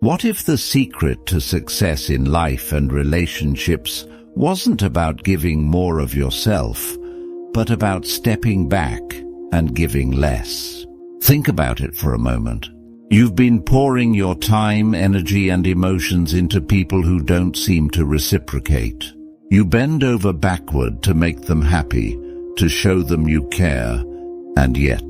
What if the secret to success in life and relationships wasn't about giving more of yourself, but about stepping back and giving less? Think about it for a moment. You've been pouring your time, energy, and emotions into people who don't seem to reciprocate. You bend over backward to make them happy, to show them you care, and yet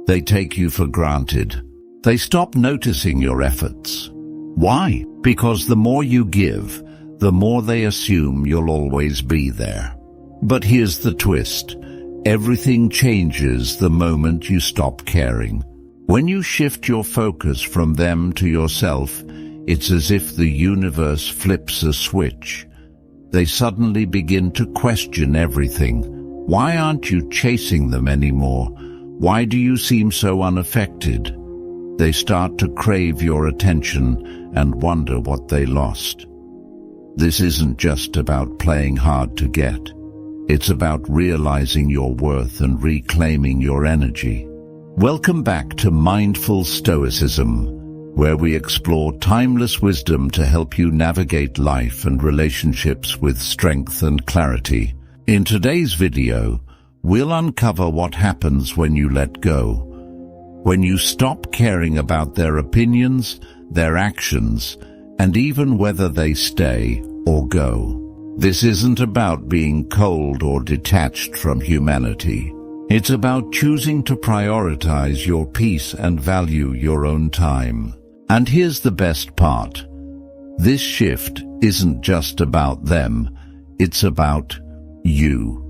they take you for granted. They stop noticing your efforts. Why? Because the more you give, the more they assume you'll always be there. But here's the twist. Everything changes the moment you stop caring. When you shift your focus from them to yourself, it's as if the universe flips a switch. They suddenly begin to question everything. Why aren't you chasing them anymore? Why do you seem so unaffected? They start to crave your attention and wonder what they lost. This isn't just about playing hard to get. It's about realizing your worth and reclaiming your energy. Welcome back to Mindful Stoicism, where we explore timeless wisdom to help you navigate life and relationships with strength and clarity. In today's video, we'll uncover what happens when you let go, when you stop caring about their opinions, their actions, and even whether they stay or go. This isn't about being cold or detached from humanity. It's about choosing to prioritize your peace and value your own time. And here's the best part. This shift isn't just about them, it's about you.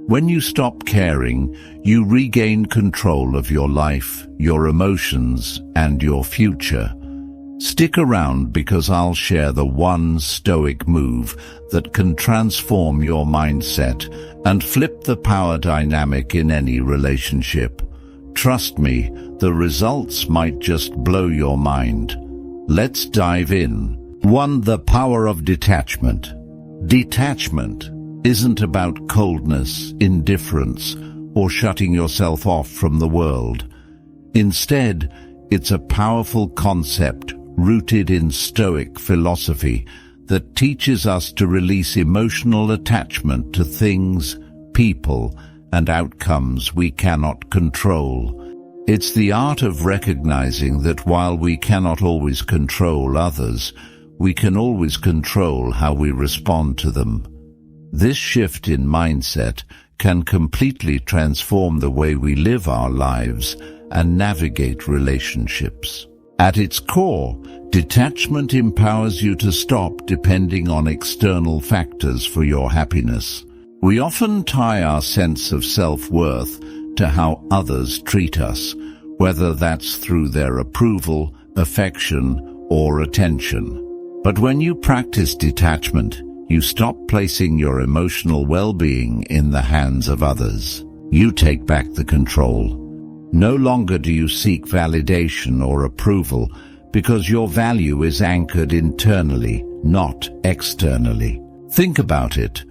When you stop caring, you regain control of your life, your emotions, and your future. Stick around because I'll share the one stoic move that can transform your mindset and flip the power dynamic in any relationship. Trust me, the results might just blow your mind. Let's dive in. 1. The power of detachment. Detachment isn't about coldness, indifference, or shutting yourself off from the world. Instead, it's a powerful concept rooted in Stoic philosophy that teaches us to release emotional attachment to things, people, and outcomes we cannot control. It's the art of recognizing that while we cannot always control others, we can always control how we respond to them. This shift in mindset can completely transform the way we live our lives and navigate relationships. At its core, detachment empowers you to stop depending on external factors for your happiness. We often tie our sense of self-worth to how others treat us, whether that's through their approval, affection, or attention. But when you practice detachment, you stop placing your emotional well-being in the hands of others. You take back the control. No longer do you seek validation or approval because your value is anchored internally, not externally. Think about it.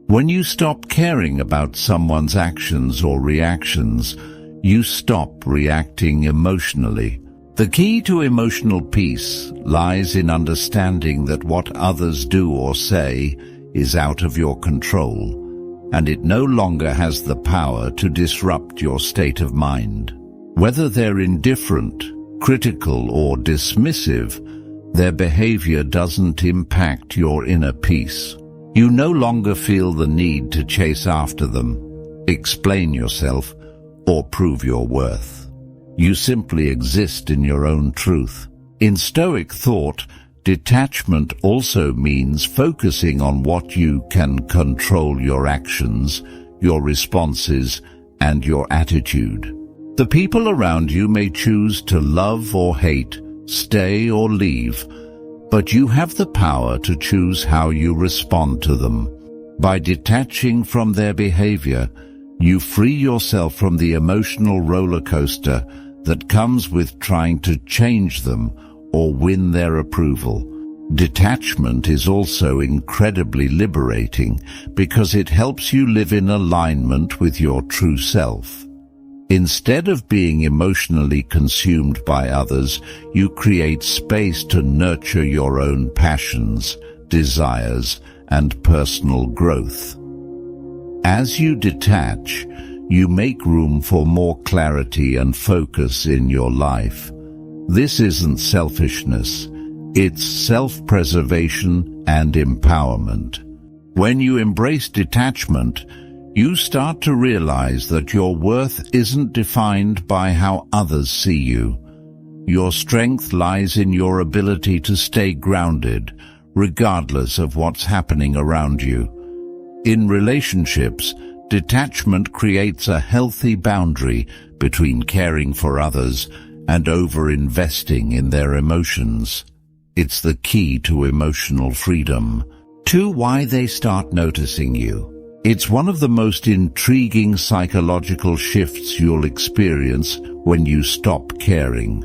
When you stop caring about someone's actions or reactions, you stop reacting emotionally. The key to emotional peace lies in understanding that what others do or say is out of your control, and it no longer has the power to disrupt your state of mind. Whether they're indifferent, critical, or dismissive, their behavior doesn't impact your inner peace. You no longer feel the need to chase after them, explain yourself, or prove your worth. You simply exist in your own truth. In Stoic thought, detachment also means focusing on what you can control: your actions, your responses, and your attitude. The people around you may choose to love or hate, stay or leave, but you have the power to choose how you respond to them. By detaching from their behavior, you free yourself from the emotional roller coaster that comes with trying to change them or win their approval. Detachment is also incredibly liberating because it helps you live in alignment with your true self. Instead of being emotionally consumed by others, you create space to nurture your own passions, desires, and personal growth. As you detach, you make room for more clarity and focus in your life. This isn't selfishness, it's self-preservation and empowerment. When you embrace detachment, you start to realize that your worth isn't defined by how others see you. Your strength lies in your ability to stay grounded, regardless of what's happening around you. In relationships, detachment creates a healthy boundary between caring for others and over-investing in their emotions. It's the key to emotional freedom. 2. Why they start noticing you. It's one of the most intriguing psychological shifts you'll experience when you stop caring.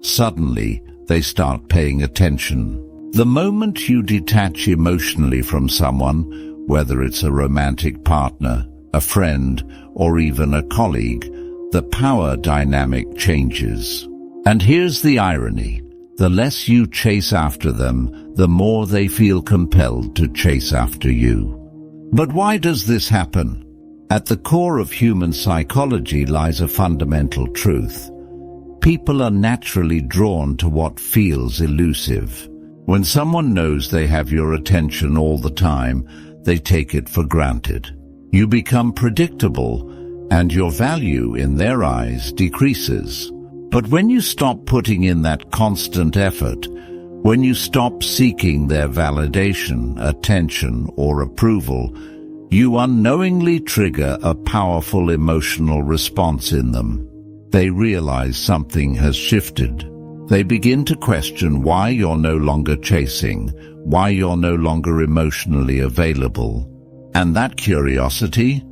Suddenly, they start paying attention. The moment you detach emotionally from someone, whether it's a romantic partner, a friend, or even a colleague, the power dynamic changes. And here's the irony. The less you chase after them, the more they feel compelled to chase after you. But why does this happen? At the core of human psychology lies a fundamental truth. People are naturally drawn to what feels elusive. When someone knows they have your attention all the time, they take it for granted. You become predictable, and your value in their eyes decreases. But when you stop putting in that constant effort, when you stop seeking their validation, attention, or approval, you unknowingly trigger a powerful emotional response in them. They realize something has shifted. They begin to question why you're no longer chasing, why you're no longer emotionally available. And that curiosity,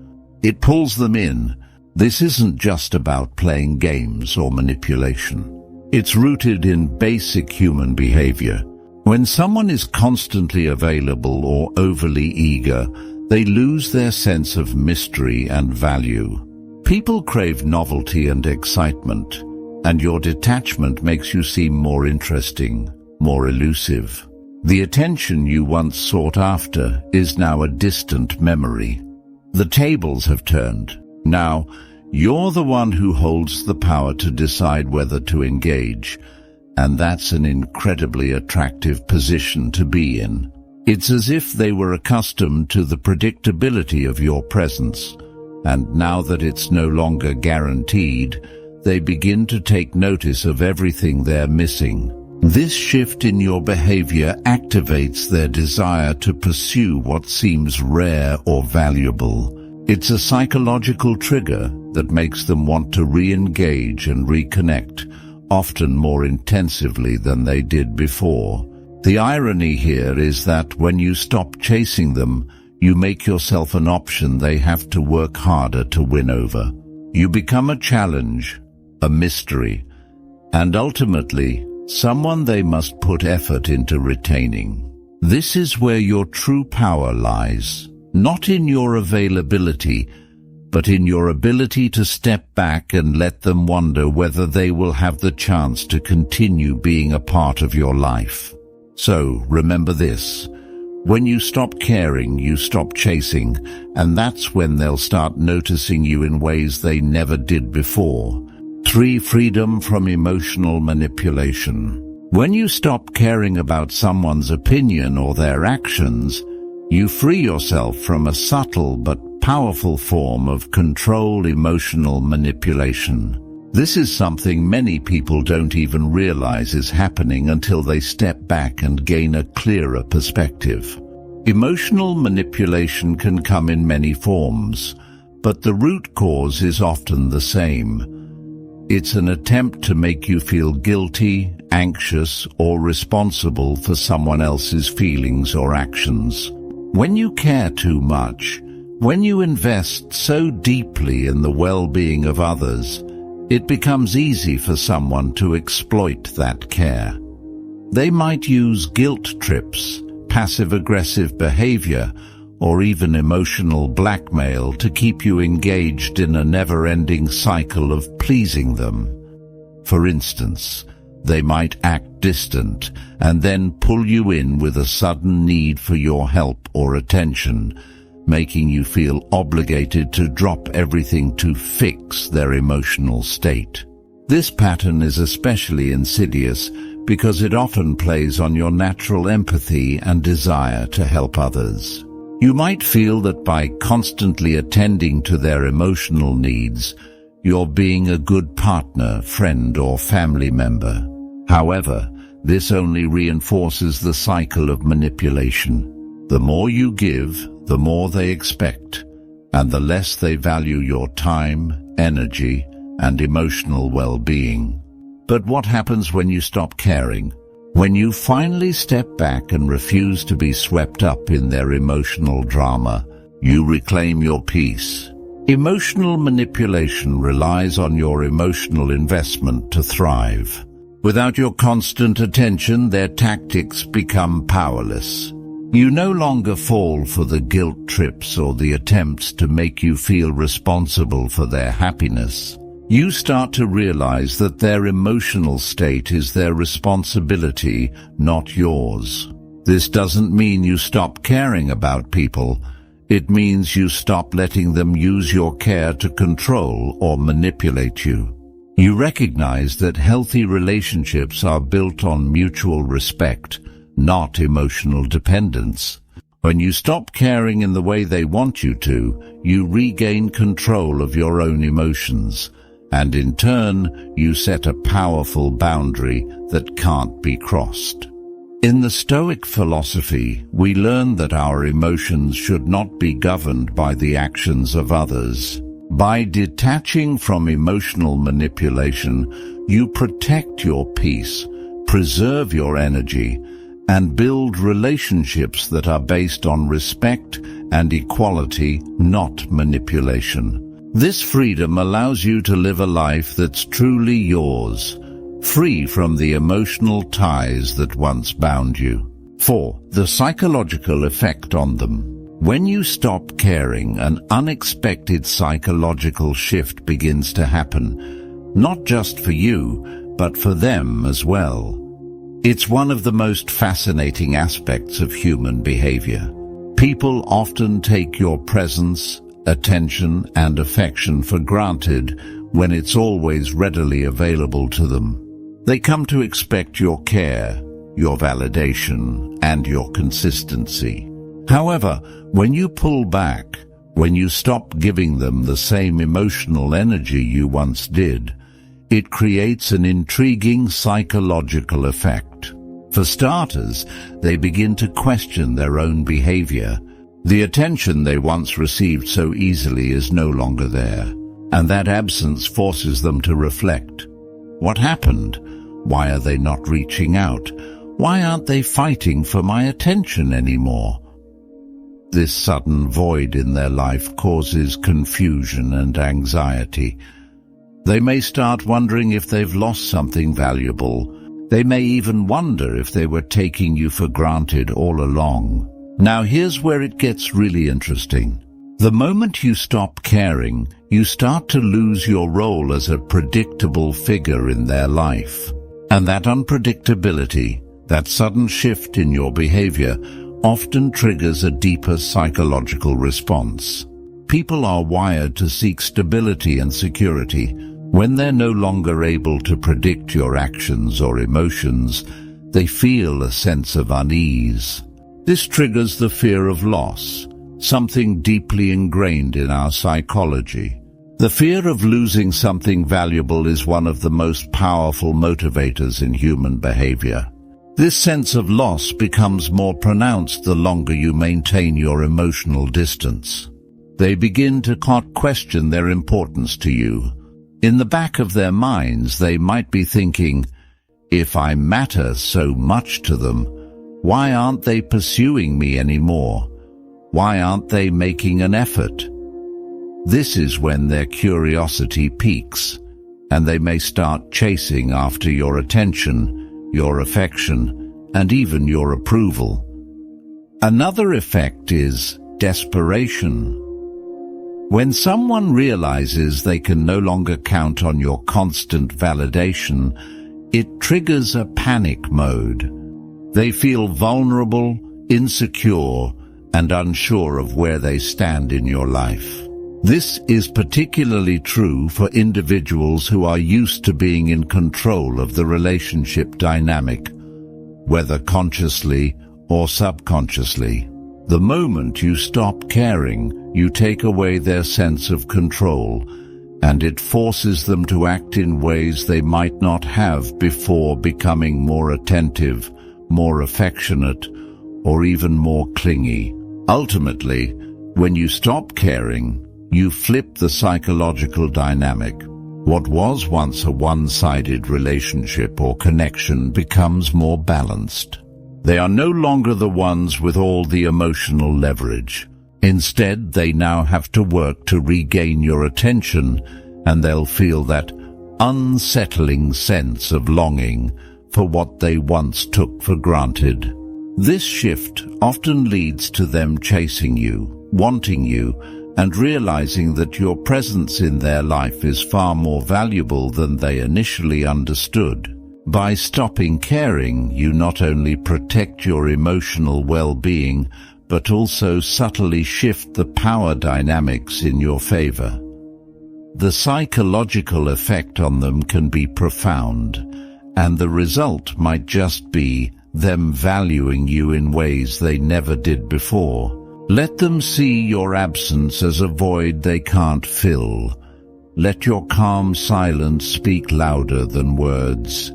it pulls them in. This isn't just about playing games or manipulation. It's rooted in basic human behavior. When someone is constantly available or overly eager, they lose their sense of mystery and value. People crave novelty and excitement, and your detachment makes you seem more interesting, more elusive. The attention you once sought after is now a distant memory. The tables have turned. Now, you're the one who holds the power to decide whether to engage, and that's an incredibly attractive position to be in. It's as if they were accustomed to the predictability of your presence, and now that it's no longer guaranteed, they begin to take notice of everything they're missing. This shift in your behavior activates their desire to pursue what seems rare or valuable. It's a psychological trigger that makes them want to re-engage and reconnect, often more intensively than they did before. The irony here is that when you stop chasing them, you make yourself an option they have to work harder to win over. You become a challenge, a mystery, and ultimately, someone they must put effort into retaining. This is where your true power lies, not in your availability, but in your ability to step back and let them wonder whether they will have the chance to continue being a part of your life. So, remember this. When you stop caring, you stop chasing, and that's when they'll start noticing you in ways they never did before. 3. Freedom from emotional manipulation. When you stop caring about someone's opinion or their actions, you free yourself from a subtle but powerful form of controlled emotional manipulation. This is something many people don't even realize is happening until they step back and gain a clearer perspective. Emotional manipulation can come in many forms, but the root cause is often the same. It's an attempt to make you feel guilty, anxious, or responsible for someone else's feelings or actions. When you care too much, when you invest so deeply in the well-being of others, it becomes easy for someone to exploit that care. They might use guilt trips, passive-aggressive behavior, or even emotional blackmail to keep you engaged in a never-ending cycle of pleasing them. For instance, they might act distant and then pull you in with a sudden need for your help or attention, making you feel obligated to drop everything to fix their emotional state. This pattern is especially insidious because it often plays on your natural empathy and desire to help others. You might feel that by constantly attending to their emotional needs, you're being a good partner, friend, or family member. However, this only reinforces the cycle of manipulation. The more you give, the more they expect, and the less they value your time, energy, and emotional well-being. But what happens when you stop caring? When you finally step back and refuse to be swept up in their emotional drama, you reclaim your peace. Emotional manipulation relies on your emotional investment to thrive. Without your constant attention, their tactics become powerless. You no longer fall for the guilt trips or the attempts to make you feel responsible for their happiness. You start to realize that their emotional state is their responsibility, not yours. This doesn't mean you stop caring about people. It means you stop letting them use your care to control or manipulate you. You recognize that healthy relationships are built on mutual respect, not emotional dependence. When you stop caring in the way they want you to, you regain control of your own emotions, and in turn, you set a powerful boundary that can't be crossed. In the Stoic philosophy, we learn that our emotions should not be governed by the actions of others. By detaching from emotional manipulation, you protect your peace, preserve your energy, and build relationships that are based on respect and equality, not manipulation. This freedom allows you to live a life that's truly yours, free from the emotional ties that once bound you. 4. The psychological effect on them. When you stop caring, an unexpected psychological shift begins to happen, not just for you, but for them as well. It's one of the most fascinating aspects of human behavior. People often take your presence, attention, and affection for granted when it's always readily available to them. They come to expect your care, your validation, and your consistency. However, when you pull back, when you stop giving them the same emotional energy you once did, it creates an intriguing psychological effect. For starters, they begin to question their own behavior. The attention they once received so easily is no longer there, and that absence forces them to reflect. What happened? Why are they not reaching out? Why aren't they fighting for my attention anymore? This sudden void in their life causes confusion and anxiety. They may start wondering if they've lost something valuable. They may even wonder if they were taking you for granted all along. Now here's where it gets really interesting. The moment you stop caring, you start to lose your role as a predictable figure in their life. And that unpredictability, that sudden shift in your behavior, often triggers a deeper psychological response. People are wired to seek stability and security. When they're no longer able to predict your actions or emotions, they feel a sense of unease. This triggers the fear of loss, something deeply ingrained in our psychology. The fear of losing something valuable is one of the most powerful motivators in human behavior. This sense of loss becomes more pronounced the longer you maintain your emotional distance. They begin to question their importance to you. In the back of their minds, they might be thinking, if I matter so much to them, why aren't they pursuing me anymore? Why aren't they making an effort? This is when their curiosity peaks, and they may start chasing after your attention, your affection, and even your approval. Another effect is desperation. When someone realizes they can no longer count on your constant validation, it triggers a panic mode. They feel vulnerable, insecure, and unsure of where they stand in your life. This is particularly true for individuals who are used to being in control of the relationship dynamic, whether consciously or subconsciously. The moment you stop caring, you take away their sense of control, and it forces them to act in ways they might not have before, becoming more attentive, more affectionate, or even more clingy. Ultimately, when you stop caring, you flip the psychological dynamic. What was once a one-sided relationship or connection becomes more balanced. They are no longer the ones with all the emotional leverage. Instead, they now have to work to regain your attention, and they'll feel that unsettling sense of longing for what they once took for granted. This shift often leads to them chasing you, wanting you, and realizing that your presence in their life is far more valuable than they initially understood. By stopping caring, you not only protect your emotional well-being, but also subtly shift the power dynamics in your favor. The psychological effect on them can be profound, and the result might just be them valuing you in ways they never did before. Let them see your absence as a void they can't fill. Let your calm silence speak louder than words.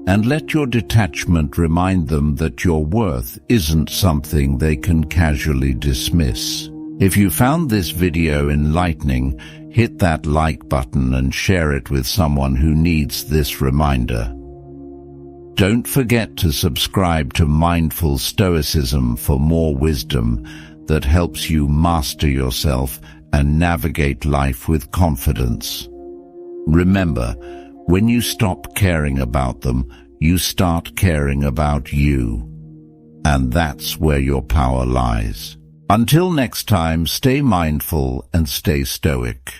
And let your detachment remind them that your worth isn't something they can casually dismiss. If you found this video enlightening, hit that like button and share it with someone who needs this reminder. Don't forget to subscribe to Mindful Stoicism for more wisdom that helps you master yourself and navigate life with confidence. Remember, when you stop caring about them, you start caring about you. And that's where your power lies. Until next time, stay mindful and stay stoic.